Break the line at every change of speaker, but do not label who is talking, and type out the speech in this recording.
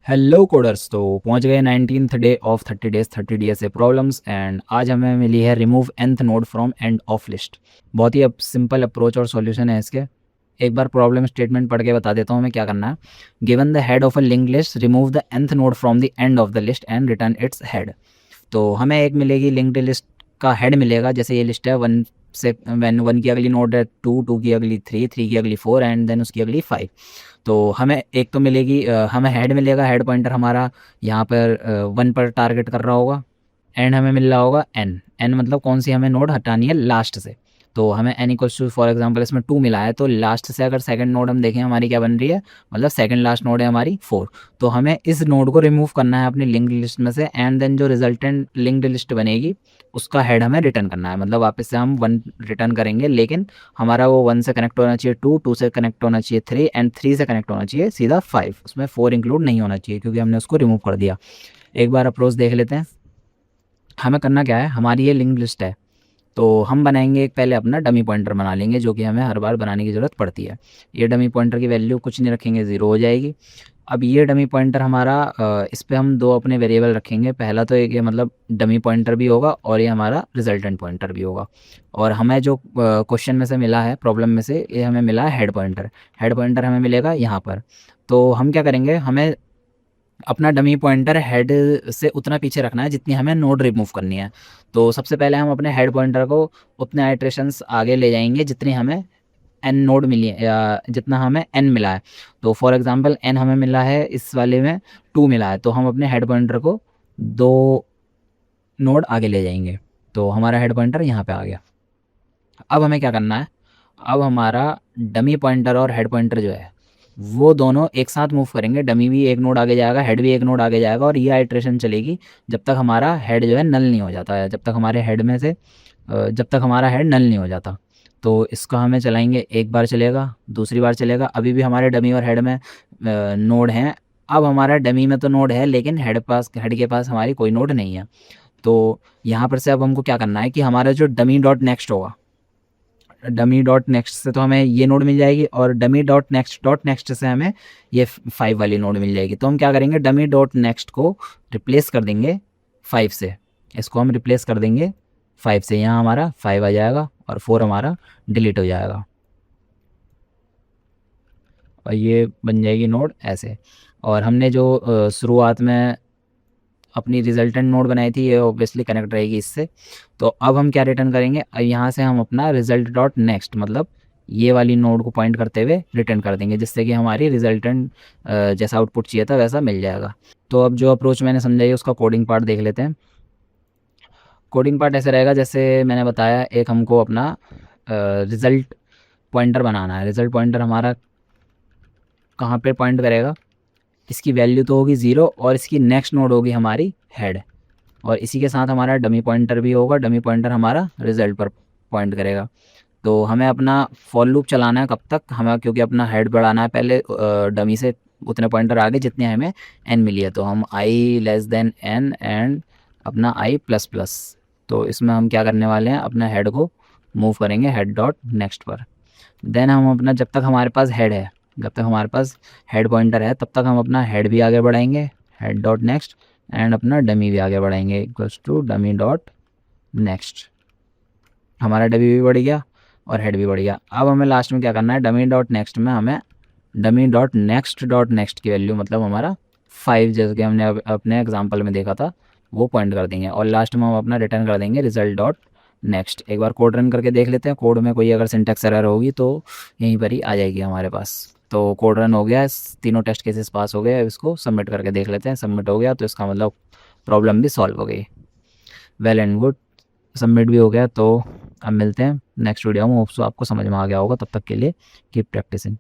Hello coders. तो पहुंच गए 19th day of 30 days 30 DSA problems and आज हमें मिली है remove nth node from end of list. बहुत ही अब सिंपल अप्रोच और सॉल्यूशन है इसके। एक बार प्रॉब्लम स्टेटमेंट पढ़ के बता देता हूँ हमें क्या करना है। Given the head of a linked list, remove the nth node from the end of the list and return its head. तो हमें एक मिलेगी लिंक्ड लिस्ट का हेड मिलेगा। जैसे ये लिस्ट है वन से वन की अगली नोड है टू की अगली थ्री की अगली फोर एंड देन उसकी अगली फाइव। तो हमें एक तो मिलेगी हमें हेड मिलेगा। हेड पॉइंटर हमारा यहाँ पर वन पर टारगेट कर रहा होगा। एंड हमें मिल रहा होगा एन। एन मतलब कौन सी हमें नोड हटानी है लास्ट से। तो हमें N equals to for example इसमें टू मिला है, तो लास्ट से अगर सेकंड नोड हम देखें हमारी क्या बन रही है, मतलब सेकंड लास्ट नोड है हमारी फोर। तो हमें इस नोड को रिमूव करना है अपनी लिंक्ड लिस्ट में से एंड देन जो रिजल्टेंट लिंक्ड लिस्ट बनेगी उसका हेड हमें रिटर्न करना है। मतलब वापस से हम वन रिटर्न करेंगे, लेकिन हमारा वो वन से कनेक्ट होना चाहिए टू से कनेक्ट होना चाहिए थ्री एंड थ्री से कनेक्ट होना चाहिए सीधा फाइव। उसमें फोर इंक्लूड नहीं होना चाहिए क्योंकि हमने उसको रिमूव कर दिया। एक बार अप्रोच देख लेते हैं। हमें करना क्या है, हमारी ये लिंक लिस्ट है तो हम बनाएंगे एक पहले अपना डमी पॉइंटर बना लेंगे जो कि हमें हर बार बनाने की ज़रूरत पड़ती है। ये डमी पॉइंटर की वैल्यू कुछ नहीं रखेंगे, ज़ीरो हो जाएगी। अब ये डमी पॉइंटर हमारा इस पे हम दो अपने वेरिएबल रखेंगे। पहला तो एक ये मतलब डमी पॉइंटर भी होगा और ये हमारा रिजल्टेंट पॉइंटर भी होगा। और हमें जो क्वेश्चन में से मिला है, प्रॉब्लम में से, ये हमें मिला है हेड पॉइंटर। हेड पॉइंटर हमें मिलेगा यहाँ पर। तो हम क्या करेंगे, हमें अपना डमी पॉइंटर हेड से उतना पीछे रखना है जितनी हमें नोड रिमूव करनी है। तो सबसे पहले हम अपने हेड पॉइंटर को उतने आइट्रेशंस आगे ले जाएंगे जितनी हमें एन नोड मिली है या जितना हमें एन मिला है। तो फॉर एग्जांपल एन हमें मिला है इस वाले में टू मिला है, तो हम अपने हेड पॉइंटर को दो नोड आगे ले जाएंगे। तो हमारा हेड पॉइंटर यहाँ पे आ गया। अब हमें क्या करना है, अब हमारा डमी पॉइंटर और हेड पॉइंटर जो है वो दोनों एक साथ मूव करेंगे। डमी भी एक नोड आगे जाएगा, हेड भी एक नोड आगे जाएगा और ये आइट्रेशन चलेगी जब तक हमारा हेड जो है नल नहीं हो जाता है, जब तक हमारे हेड में से जब तक हमारा हेड नल नहीं हो जाता। तो इसको हमें चलाएंगे, एक बार चलेगा, दूसरी बार चलेगा। अभी भी हमारे डमी और हेड में नोड हैं। अब हमारा डमी में तो नोड है लेकिन हेड के पास हमारी कोई नोड नहीं है। तो यहाँ पर से अब हमको क्या करना है कि हमारा जो डमी डॉट नेक्स्ट होगा, डमी डॉट नेक्स्ट से तो हमें ये नोड मिल जाएगी और डॉट नेक्स्ट से हमें ये फाइव वाली नोड मिल जाएगी। तो हम क्या करेंगे, डमी डॉट नेक्स्ट को रिप्लेस कर देंगे फाइव से। इसको हम रिप्लेस कर देंगे फाइव से, यहाँ हमारा फाइव आ जाएगा और फोर हमारा डिलीट हो जाएगा और ये बन जाएगी नोड ऐसे। और हमने जो शुरुआत में अपनी रिजल्टेंट नोड बनाई थी ये ऑब्वियसली कनेक्ट रहेगी इससे। तो अब हम क्या रिटर्न करेंगे, यहाँ से हम अपना रिजल्ट डॉट नेक्स्ट मतलब ये वाली नोड को पॉइंट करते हुए रिटर्न कर देंगे, जिससे कि हमारी रिजल्टेंट जैसा आउटपुट चाहिए था वैसा मिल जाएगा। तो अब जो अप्रोच मैंने समझाई उसका कोडिंग पार्ट देख लेते हैं। कोडिंग पार्ट ऐसे रहेगा जैसे मैंने बताया, एक हमको अपना रिज़ल्ट पॉइंटर बनाना है। रिज़ल्ट पॉइंटर हमारा कहाँ पे पॉइंट करेगा, इसकी वैल्यू तो होगी ज़ीरो और इसकी नेक्स्ट नोड होगी हमारी हेड। और इसी के साथ हमारा डमी पॉइंटर भी होगा। डमी पॉइंटर हमारा रिज़ल्ट पर पॉइंट करेगा। तो हमें अपना फॉर लूप चलाना है कब तक, हमें क्योंकि अपना हेड बढ़ाना है पहले डमी से उतने पॉइंटर आगे जितने हमें एन मिली है। तो हम आई लेस देन एन एंड अपना आई प्लस प्लस। तो इसमें हम क्या करने वाले हैं, अपना हेड को मूव करेंगे हेड डॉट नेक्स्ट पर। देन हम अपना जब तक हमारे पास हेड है, जब तक हमारे पास हेड पॉइंटर है तब तक हम अपना हेड भी आगे बढ़ाएंगे हेड डॉट नेक्स्ट एंड अपना डमी भी आगे बढ़ाएंगे equals to dummy dot next. हमारा डमी भी बढ़ गया और हेड भी बढ़ गया। अब हमें लास्ट में क्या करना है, डमी डॉट नेक्स्ट में हमें डमी डॉट नेक्स्ट की वैल्यू मतलब हमारा फाइव जैसे कि हमने अपने एग्जाम्पल में देखा था वो पॉइंट कर देंगे। और लास्ट में हम अपना रिटर्न कर देंगे रिजल्ट डॉट नेक्स्ट। एक बार कोड रन करके देख लेते हैं, कोड में कोई अगर सिंटैक्स एरर होगी तो यहीं पर ही आ जाएगी हमारे पास। तो कोड रन हो गया, तीनों टेस्ट केसेस पास हो गए। अब इसको सबमिट करके देख लेते हैं। सबमिट हो गया तो इसका मतलब प्रॉब्लम भी सॉल्व हो गई। वेल एंड गुड, सबमिट भी हो गया। तो अब मिलते हैं नेक्स्ट वीडियो में। होप्स आपको समझ में आ गया होगा। तब तक के लिए कीप प्रैक्टिसिंग।